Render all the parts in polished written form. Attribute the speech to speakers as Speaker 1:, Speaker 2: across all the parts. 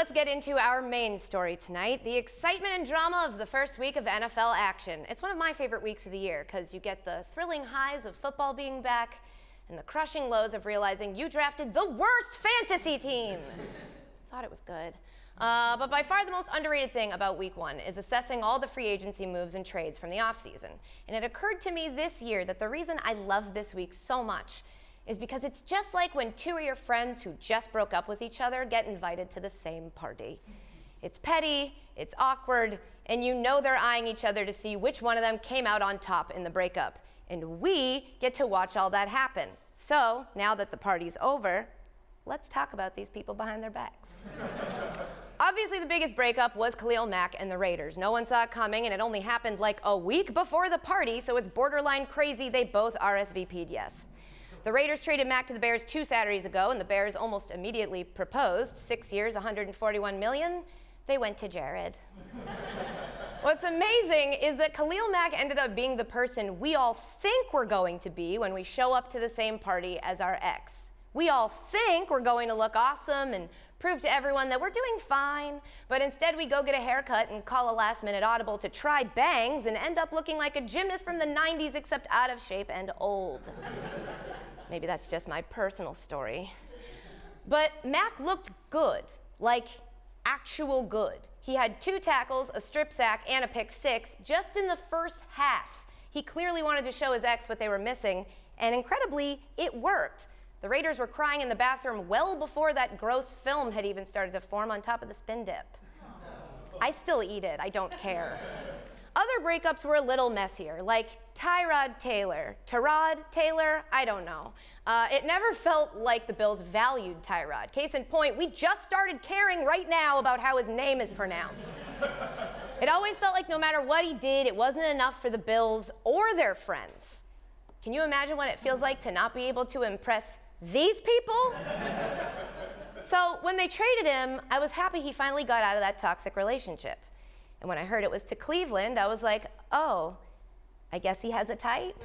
Speaker 1: let's get into our main story tonight, the excitement and drama of the first week of NFL action. It's one of my favorite weeks of the year because you get the thrilling highs of football being back and the crushing lows of realizing you drafted the worst fantasy team. Thought it was good. But by far the most underrated thing about week one is assessing all the free agency moves and trades from the offseason. And it occurred to me this year that the reason I love this week so much is because it's just like when two of your friends who just broke up with each other get invited to the same party. It's petty, it's awkward, and you know they're eyeing each other to see which one of them came out on top in the breakup. And we get to watch all that happen. So, now that the party's over, let's talk about these people behind their backs. Obviously, the biggest breakup was Khalil Mack and the Raiders. No one saw it coming, and it only happened like a week before the party, so it's borderline crazy they both RSVP'd yes. The Raiders traded Mack to the Bears 2 Saturdays ago, and the Bears almost immediately proposed. 6 years, $141 million. They went to Jared. What's amazing is that Khalil Mack ended up being the person we all think we're going to be when we show up to the same party as our ex. We all think we're going to look awesome and prove to everyone that we're doing fine, but instead we go get a haircut and call a last-minute audible to try bangs and end up looking like a gymnast from the 90s except out of shape and old. Maybe that's just my personal story. But Mack looked good, like actual good. He had 2 tackles, a strip sack, and a pick 6 just in the first half. He clearly wanted to show his ex what they were missing, and incredibly, it worked. The Raiders were crying in the bathroom well before that gross film had even started to form on top of the spin dip. I still eat it, I don't care. Other breakups were a little messier, like Tyrod Taylor. I don't know. It never felt like the Bills valued Tyrod. Case in point, we just started caring right now about how his name is pronounced. It always felt like no matter what he did, it wasn't enough for the Bills or their friends. Can you imagine what it feels like to not be able to impress these people? So when they traded him, I was happy he finally got out of that toxic relationship. And when I heard it was to Cleveland, I was like, oh, I guess he has a type.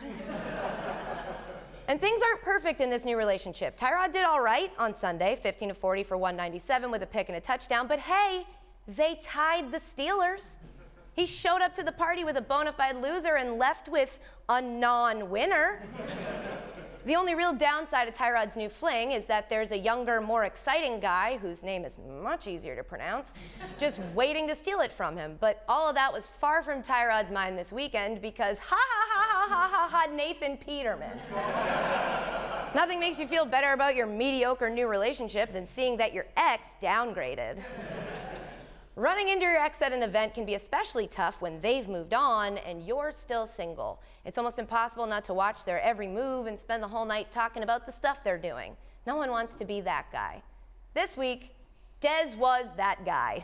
Speaker 1: And things aren't perfect in this new relationship. Tyrod did all right on Sunday, 15 of 40 for 197 with a pick and a touchdown, but hey, they tied the Steelers. He showed up to the party with a bona fide loser and left with a non-winner. The only real downside of Tyrod's new fling is that there's a younger, more exciting guy, whose name is much easier to pronounce, just waiting to steal it from him. But all of that was far from Tyrod's mind this weekend because Nathan Peterman. Nothing makes you feel better about your mediocre new relationship than seeing that your ex downgraded. Running into your ex at an event can be especially tough when they've moved on and you're still single. It's almost impossible not to watch their every move and spend the whole night talking about the stuff they're doing. No one wants to be that guy. This week, Dez was that guy.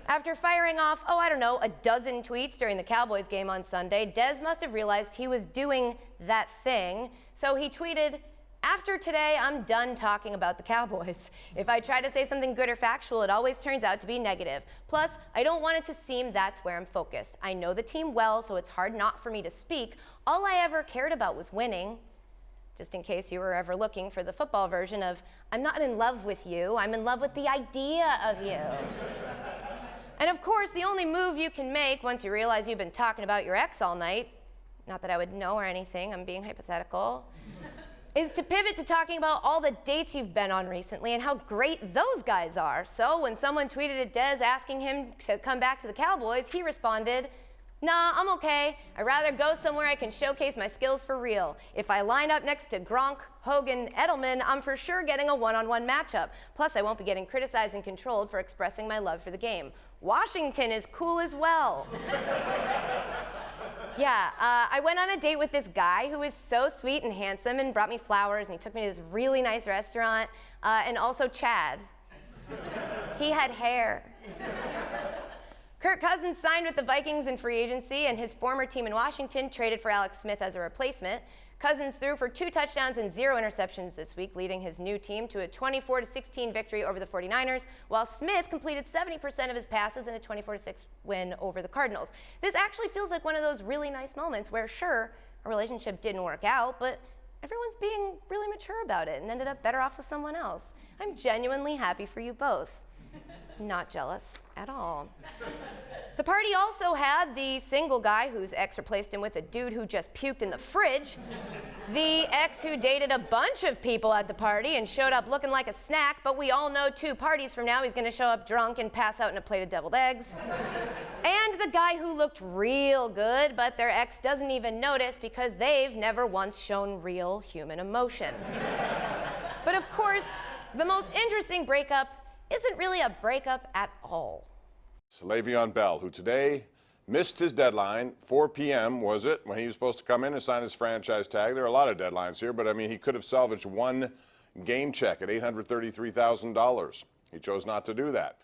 Speaker 1: After firing off, a dozen tweets during the Cowboys game on Sunday, Dez must have realized he was doing that thing, so he tweeted, "After today, I'm done talking about the Cowboys. If I try to say something good or factual, it always turns out to be negative. Plus, I don't want it to seem that's where I'm focused. I know the team well, so it's hard not for me to speak. All I ever cared about was winning." Just in case you were ever looking for the football version of, "I'm not in love with you, I'm in love with the idea of you." And of course, the only move you can make once you realize you've been talking about your ex all night, not that I would know or anything, I'm being hypothetical, is to pivot to talking about all the dates you've been on recently and how great those guys are. So when someone tweeted at Dez asking him to come back to the Cowboys, he responded, "Nah, I'm okay. I'd rather go somewhere I can showcase my skills for real. If I line up next to Gronk, Hogan, Edelman, I'm for sure getting a one-on-one matchup. Plus, I won't be getting criticized and controlled for expressing my love for the game. Washington is cool as well." Yeah, I went on a date with this guy who was so sweet and handsome and brought me flowers, and he took me to this really nice restaurant, and also Chad. He had hair. Kirk Cousins signed with the Vikings in free agency, and his former team in Washington traded for Alex Smith as a replacement. Cousins threw for 2 touchdowns and 0 interceptions this week, leading his new team to a 24-16 victory over the 49ers, while Smith completed 70% of his passes in a 24-6 win over the Cardinals. This actually feels like one of those really nice moments where, sure, a relationship didn't work out, but everyone's being really mature about it and ended up better off with someone else. I'm genuinely happy for you both. Not jealous at all. The party also had the single guy whose ex replaced him with a dude who just puked in the fridge, the ex who dated a bunch of people at the party and showed up looking like a snack, but we all know 2 parties from now he's going to show up drunk and pass out in a plate of deviled eggs, and the guy who looked real good, but their ex doesn't even notice because they've never once shown real human emotion. But of course, the most interesting breakup isn't really a breakup at all.
Speaker 2: Le'Veon Bell, who today missed his deadline, 4 p.m. was it, when he was supposed to come in and sign his franchise tag. There are a lot of deadlines here, but I mean, he could have salvaged 1 game check at $833,000. He chose not to do that.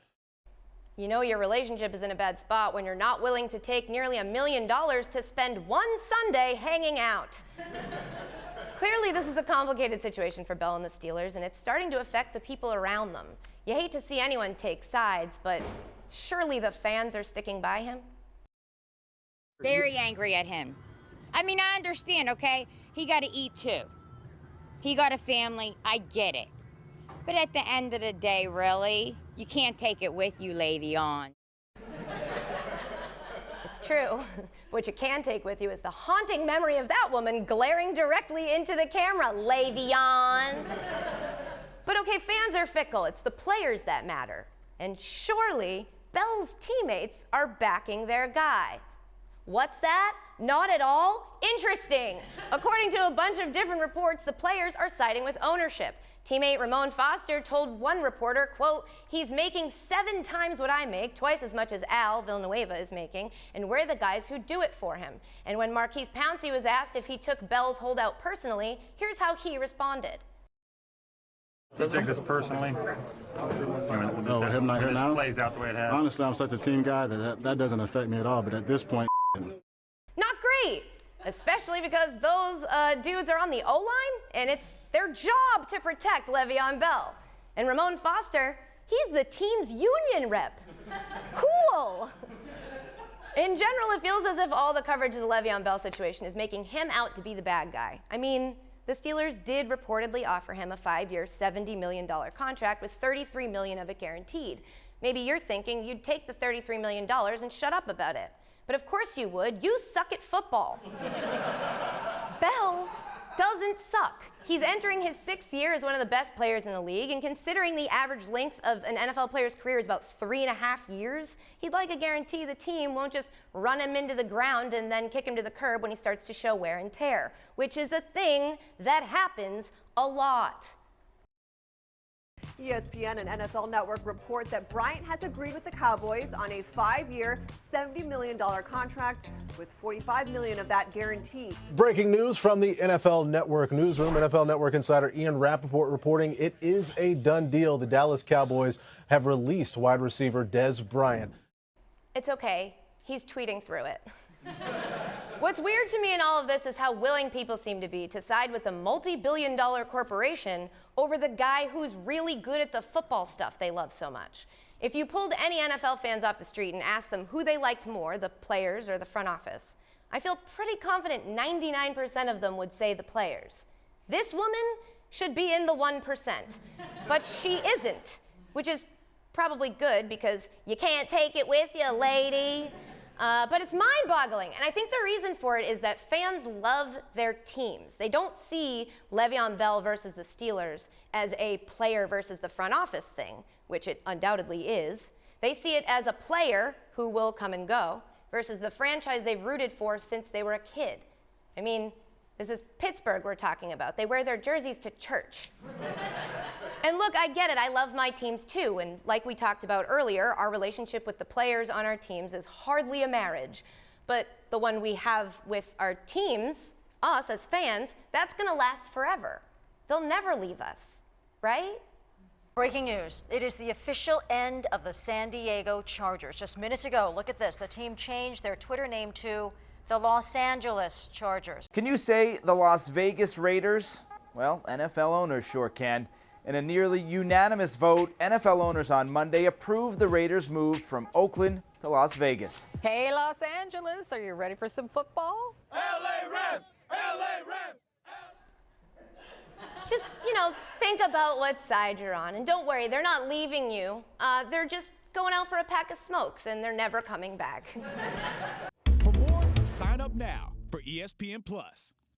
Speaker 1: You know your relationship is in a bad spot when you're not willing to take nearly $1 million to spend one Sunday hanging out. Clearly, this is a complicated situation for Bell and the Steelers, and it's starting to affect the people around them. You hate to see anyone take sides, but surely the fans are sticking by him?
Speaker 3: Very angry at him. I mean, I understand, okay? He got to eat too. He got a family. I get it. But at the end of the day, really, you can't take it with you, Le'Veon.
Speaker 1: It's true. What you can take with you is the haunting memory of that woman glaring directly into the camera, Le'Veon. But okay, fans are fickle. It's the players that matter. And surely Bell's teammates are backing their guy. What's that? Not at all interesting. According to a bunch of different reports, the players are siding with ownership. Teammate Ramon Foster told one reporter, quote, "He's making 7 times what I make, twice as much as Al Villanueva is making, and we're the guys who do it for him." And when Marquise Pouncey was asked if he took Bell's holdout personally, here's how he responded.
Speaker 4: Do you take this personally?
Speaker 5: No, him not here now?
Speaker 4: Plays out the way it has.
Speaker 5: Honestly, I'm such a team guy that doesn't affect me at all, but at this point,
Speaker 1: Not great, especially because those dudes are on the O-line, and it's their job to protect Le'Veon Bell. And Ramon Foster, he's the team's union rep. Cool. In general, it feels as if all the coverage of the Le'Veon Bell situation is making him out to be the bad guy. I mean, the Steelers did reportedly offer him a 5-year, $70 million contract with $33 million of it guaranteed. Maybe you're thinking you'd take the $33 million and shut up about it. But of course you would. You suck at football. Bell doesn't suck. He's entering his 6th year as one of the best players in the league, and considering the average length of an NFL player's career is about 3.5 years, he'd like a guarantee the team won't just run him into the ground and then kick him to the curb when he starts to show wear and tear, which is a thing that happens a lot.
Speaker 6: ESPN and NFL Network report that Bryant has agreed with the Cowboys on a 5-year, $70 million contract with $45 million of that guaranteed.
Speaker 7: Breaking news from the NFL Network newsroom. NFL Network insider Ian Rappaport reporting it is a done deal. The Dallas Cowboys have released wide receiver Dez Bryant.
Speaker 1: It's okay. He's tweeting through it. What's weird to me in all of this is how willing people seem to be to side with the multi-billion-dollar corporation over the guy who's really good at the football stuff they love so much. If you pulled any NFL fans off the street and asked them who they liked more, the players or the front office, I feel pretty confident 99% of them would say the players. This woman should be in the 1%, but she isn't, which is probably good because you can't take it with you, lady. But it's mind-boggling, and I think the reason for it is that fans love their teams. They don't see Le'Veon Bell versus the Steelers as a player versus the front office thing, which it undoubtedly is. They see it as a player who will come and go versus the franchise they've rooted for since they were a kid. I mean, this is Pittsburgh we're talking about. They wear their jerseys to church. And look, I get it. I love my teams too. And like we talked about earlier, our relationship with the players on our teams is hardly a marriage. But the one we have with our teams, us as fans, that's going to last forever. They'll never leave us, right?
Speaker 8: Breaking news. It is the official end of the San Diego Chargers. Just minutes ago, look at this. The team changed their Twitter name to the Los Angeles Chargers.
Speaker 9: Can you say the Las Vegas Raiders? Well, NFL owners sure can. In a nearly unanimous vote, NFL owners on Monday approved the Raiders' move from Oakland to Las Vegas.
Speaker 10: Hey, Los Angeles, are you ready for some football?
Speaker 2: LA Rams! LA Rams!
Speaker 1: Just, think about what side you're on. And don't worry, they're not leaving you. They're just going out for a pack of smokes, and they're never coming back.
Speaker 11: For more, sign up now for ESPN Plus.